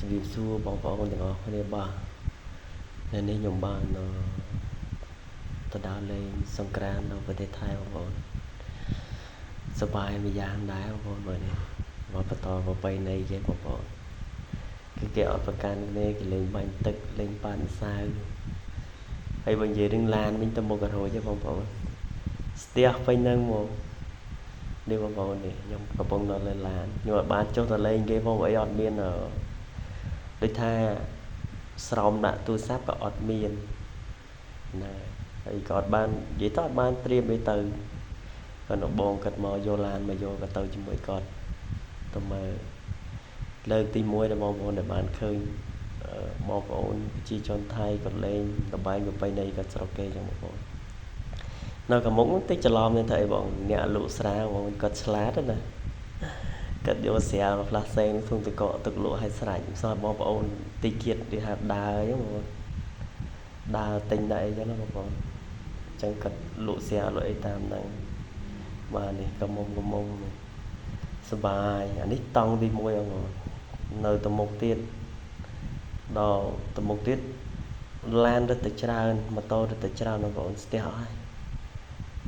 ជំរាបសួរបងប្អូនទាំងអស់គ្នាបាទនៅនេះខ្ញុំបានទៅដើរលេងសង្ក្រាន្តនៅប្រទេសថៃបងប្អូនសប្បាយម្យ៉ាងដែរបងប្អូនមើលនេះមកបន្តប្រពៃណីគេបងប្អូនគឺគេអត់ប្រកាន់គ្នាគេលេងបាញ់ទឹកលេងប៉ាន់សាវហើយបើនិយាយរឿងឡានវិញទៅមុខក៏រួចទេបងប្អូនស្ទះពេញហ្នឹងមកនេះបងប្អូននេះខ្ញុំកំពុងនៅលើឡានខ្ញុំអត់បានចុះទៅលេងគេផងអីអត់មានដូចថាស្រោមដាក់ទូរស័ព្ទក៏អត់មានណាហើយក៏អត់បាននិយាយទៅអត់បានត្រៀមអីទៅគាត់នៅបងគាត់មកយកឡានមកយកក៏ទៅជាមួយគាត់ទៅមើលលើកទី1ដល់បងប្អូនដែលបានឃើញបងប្អូនប្រជាជនថៃគាត់លេងល្បែងប្រពៃណីគាត់ស្រុកគេចឹងបងប្អូននៅខាងមុខតិចច្រឡំទេថាអីបងអ្នកលក់ស្រាបងគាត់ឆ្លាតណាគាត់យកស្រាលផ្លាស់សេងធុងទឹកកកទឹកលក់ឲ្យស្រេចសោះបងប្អូនតិចទៀតគេហៅដើរអញ្ចឹងបងដើរទិញដែរអញ្ចឹងណាបងប្អូនអញ្ចឹងគាត់លក់ស្រាលលក់អីតាមហ្នឹងបាទនេះកមុំសបាយអានេះតង់ទី1បងប្អូននៅទៅមុខទៀតដល់ទៅមុខទៀតឡានរត់ទៅច្រើនម៉ូតូរត់ទៅច្រើនបងប្អូនស្ទះអស់ហើយ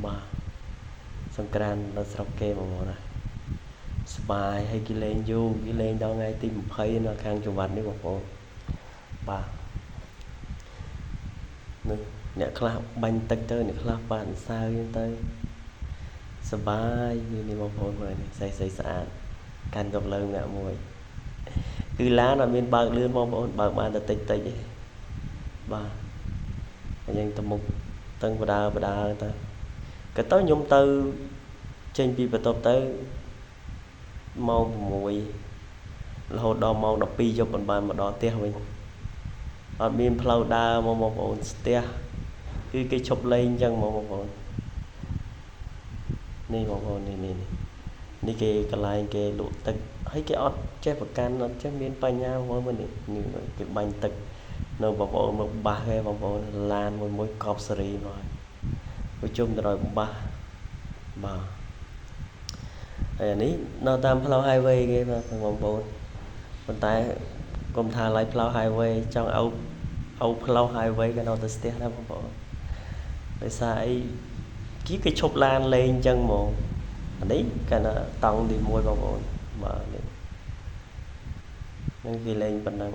បាទសង្ក្រាន្តនៅស្រុកគេបងប្អូនណាសបាយហើយគេលេងយូរគេលេងដល់ថ្ងៃទី20នៅខាងจังหวัดនេះបងប្អូនបាទនេះអ្នកខ្លះបាញ់ទឹកទៅអ្នកខ្លះប៉ាន់សាវហ្នឹងទៅសបាយនេះបងប្អូនមើលនេះស្អីស្អាតកាន់កំលើងអ្នកមួយគឺឡានអត់មានបើកលឿនបងប្អូនបើកបានតែតិចទេបាទហើយយើងទៅមុខតឹងបដើទៅក៏ទៅខ្ញុំទៅចេញពីបន្ទប់ទៅម៉ោង6រហូតដល់ម៉ោង12យប់មិនបានមកដល់ផ្ទះវិញអត់មានផ្លូវដើរមកបងប្អូនស្ទះគឺគេឈប់លេងអញ្ចឹងមកបងប្អូននេះបងប្អូននេះគេកន្លែងគេលក់ទឹកហើយគេអត់ចេះប្រកាន់អត់ចេះមានបញ្ញាហ្មងមើលនេះគេបាញ់ទឹកនៅបងប្អូនមកបាសគេបងប្អូនឡានមួយកប់សេរីមកហើយជុំទៅដល់បាសបាទហើយអានេះនៅតាមផ្លូវ highway គេបងប្អូនប៉ុន្តែកុំថាឡើយផ្លូវ highway ចង់ឲ្យផ្លូវ highway ក៏នៅតែស្ទះដែរបងប្អូនដោយសារអីគេឈប់ឡានលេងអញ្ចឹងហ្មងអានេះកាលណាតង់ទី1បងប្អូនបាទនេះនឹងគេលេងប៉ុណ្ណឹង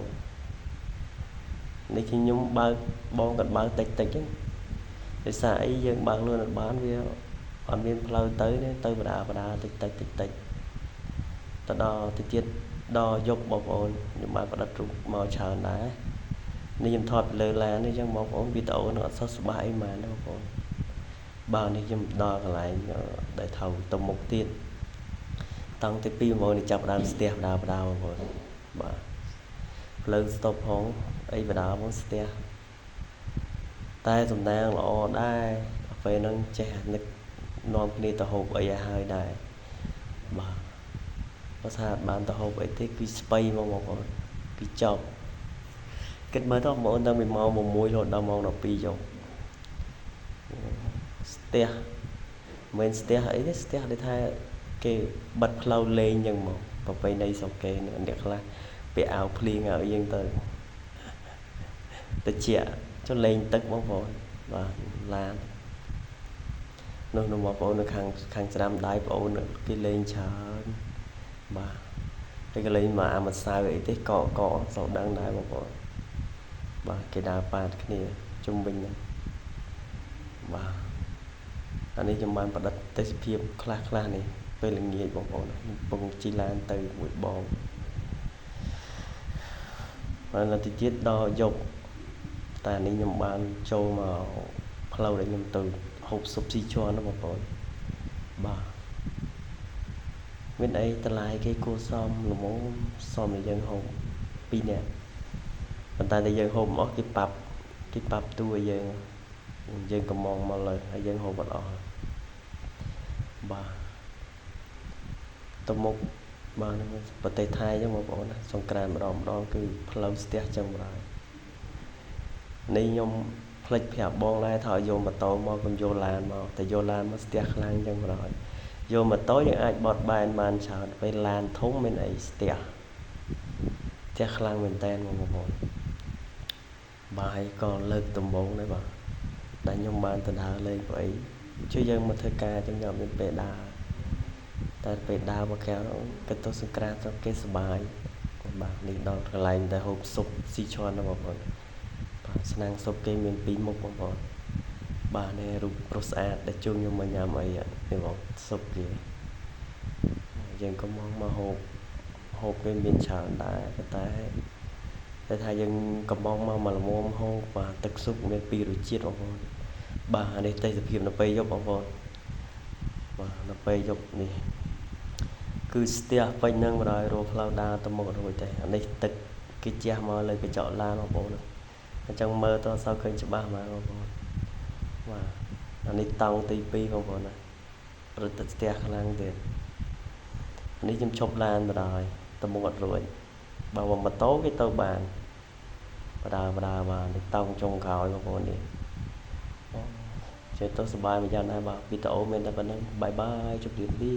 នេះខ្ញុំបើកបងគាត់បើកតិចហ្នឹងដោយសារអីយើងបើកលឿនអត់បានវាអត់មានផ្លូវទៅទៅបដាតិចទៅដល់ទៅទៀតដល់យប់បងប្អូនខ្ញុំបានផ្ដិតរូបមកច្រើនដែរនេះខ្ញុំថតពីលើឡាននេះអញ្ចឹងបងប្អូនវីដេអូនឹងអត់សូវសប្បាយអីហ្មងណាបងប្អូនបាទនេះខ្ញុំដល់កន្លែងដែលថៅទៅមុខទៀតតង់ទី2បងប្អូនចាប់ដើមស្ទះបដាបងប្អូនបាទផ្លូវស្តុបផងអីបដាផងស្ទះតែសំណាងល្អដែរពេលហ្នឹងចេះនឹកនាំគ្នាទៅហូបអីឲ្យហើយដែរបាទបើថាបានទៅហូបអីទេគឺស្បៃមកបងប្អូនគឺចប់គិតមើលទៅបងប្អូនតាំងពីម៉ោង1រហូតដល់ម៉ោង12យប់ស្ទះមិនស្ទះអីទេស្ទះដូចថាគេបិទផ្លូវលេងអញ្ចឹងមកប្រពៃណីស្រុកគេអ្នកខ្លះពាក់អាវភ្លៀងឲ្យយើងទៅជាចុះលេងទឹកបងប្អូនបាទឡាននោះបងប្អូននៅខាងច្រាំដៃបងប្អូនគេលេងច្រើនបាទហើយក៏លេងមកអាម្សៅអីទេកសូវដឹងដែរបងប្អូនបាទគេដើរប៉ាតគ្នាជុំវិញហ្នឹងបាទអានេះខ្ញុំបានផ្ដិតទេសភាពខ្លះនេះពេលល្ងាចបងប្អូនកំពុងជិះឡានទៅមួយបងហើយនៅទីទៀតដល់យប់តែនេះខ្ញុំបានចូលមកផ្លូវដែលខ្ញុំទៅហូបស៊ុបស៊ីជាន់ណាបងប្អូនបាទមានអីតម្លៃគេគួរសមល្មមសមឲ្យយើងហូប2នាក់ប៉ុន្តែតែយើងហូបមិនអស់គេប៉ាប់តួឲ្យយើងកំងមកលើហើយយើងហូបអត់អស់បាទទៅមុខបាទប្រទេសថៃចឹងបងប្អូនសង្ក្រានម្ដងគឺផ្លូវស្ទះចឹងបាទនេះខ្ញុំផ្លេចប្រាប់បងដែរថាយកម៉ូតូមកកុំយកឡានមកតែយកឡានមកស្ទះខ្លាំងចឹងបណ្ដោយយកម៉ូតូយើងអាចបត់បែនបានច្រើនពេលឡានធំមានអីស្ទះ ផ្ទះខ្លាំងមែនតើបងប្អូនបាយក៏លើកដំបូងដែរបាទដែលខ្ញុំបានទៅដើរលេងព្រៃជួយយើងមកធ្វើការចឹងខ្ញុំមានពេលដើរតែពេលដើរមកកែវគិតទៅសង្ក្រាន្តទៅគេសប្បាយបាទនេះដល់កន្លែងដែលហូបស៊ុបស៊ីឈន់ណាបងប្អូនបាទឆ្នាំងស៊ុបគេមាន2មុខបងប្អូនបាទនេះរូបប្រុសស្អាតដែលជុំខ្ញុំមកញ៉ាំអីនេះបងស៊ុបគេយើងក៏មកហូបគេមានច្រើនដែរតែថាយើងកំងមកល្មមហូបបាទទឹកស៊ុបមាន2រសជាតិបងប្អូនបាទនេះទេសភាពនៅពេលយប់បងប្អូនបាទនៅពេលយប់នេះគឺស្ទះពេញនឹងបណ្ដោយរោផ្លូវដើរទៅមុខរួចតែអានេះទឹកគេជះមកលើកញ្ចក់ឡានបងប្អូនអញ្ចឹងមើលទៅអត់សូវឃើញច្បាស់មកបងប្អូនបាទអានេះតង់ទី2បងប្អូនណារត់ទៅស្ទះខ្លាំងទៀតនេះខ្ញុំឈប់ឡានបណ្ដោយទៅមុខអត់រួចបើម៉ូតូគេទៅបានបដើបាទនេះតង់ចុងក្រោយបងប្អូននេះចេះទៅសុបាយមួយយ៉ាងដែរបាទវីដេអូមានតែប៉ុណ្្នឹងបាយបាយជម្រាបលា